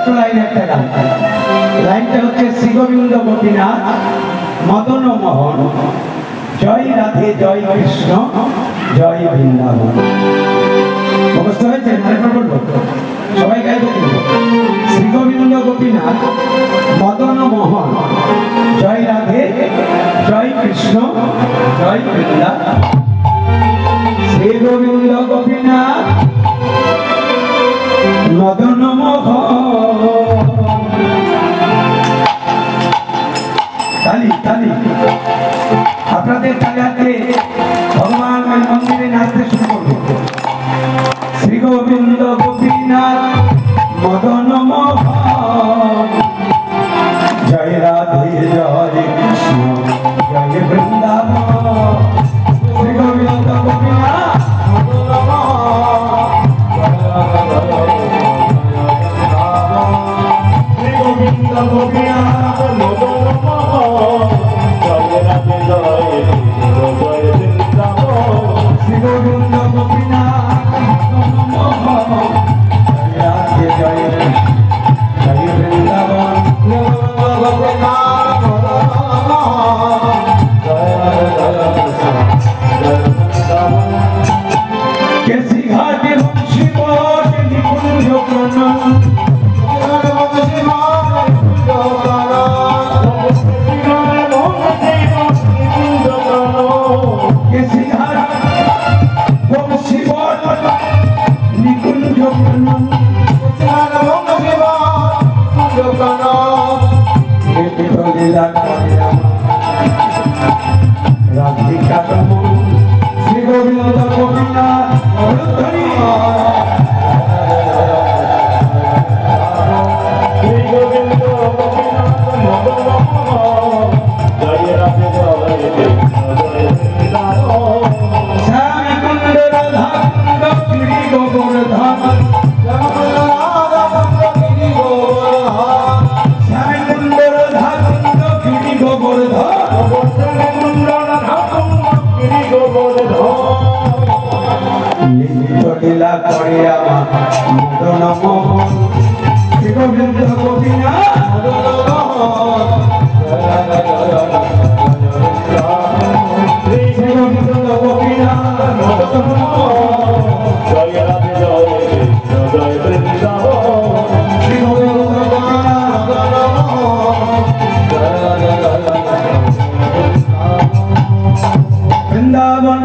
ছোট্ট লাইন একটা গান। লাইনটা হচ্ছে শ্রী গোবিন্দ গোপীনাথ মদন মোহন, জয় রাধে জয় কৃষ্ণ জয় বৃন্দাবন। মুখস্থ হয়েছে? সবাই গাইব কিন্তু। শ্রী গোবিন্দ গোপীনাথ মদন মোহন, জয় রাধে জয় কৃষ্ণ জয় বৃন্দাবন। শ্রী গোবিন্দ গোপীনাথ মদন মোহন। তালি তালি আপনাদের তালিতে ভগবান মন্দিরে নাচতে শুরু করবো। শ্রী গোবিন্দ গোপীনাথ মদন মোহন, জয় রাধে জয় কৃষ্ণ জয় বৃন্দাবন। শ্রী গোবিন্দ গোপীনাথ মদন মোহন, শ্রী গোবিন্দ গোপীনাথ মদন মোহন, জয় রাধে জয় কৃষ্ণ জয় বৃন্দাবন। শ্রী গোবিন্দ গোপীনাথ মদন মোহন, জয় রাধে জয় কৃষ্ণ জয় বৃন্দাবন। শ্রী গোবিন্দ গোপীনাথ মদন মোহন, জয় রাধে জয় কৃষ্ণ জয় বৃন্দাবন। কেসি ঘাটে বংশী বট নিকুঞ্জ প্রণাম, কেসি ঘাট বংশী বট নিকুঞ্জ প্রণাম, লীলা করে রাধিকা রমণ। শ্রী গোবিন্দ গোপীনাথ হরি শ্রী গোবিন্দ গোপীনাথ মদন মোহন, জয় রাধে জয় কৃষ্ণ জয় বৃন্দাবন। শ্যাম কুণ্ড রাধা কুণ্ড গিরি গোবর্ধন, শ্যাম কুণ্ড রাধা কুণ্ড গিরি গোবর্ধন, শ্যাম কুণ্ড রাধা কুণ্ড গিরি গোবর্ধন, শ্যাম কুণ্ড রাধা কুণ্ড গিরি গোবর্ধন। লীলা করে আমার মদন মোহন, শ্রী গোবিন্দ গোপীনাথ মদন মোহন, শ্রী গোবিন্দ গোপীনাথ মদন মোহন, জয় রাধে জয় কৃষ্ণ জয় বৃন্দাবন। শ্রী গোবিন্দ গোপীনাথ মদন মোহন, জয় রাধে জয় বৃন্দাবন।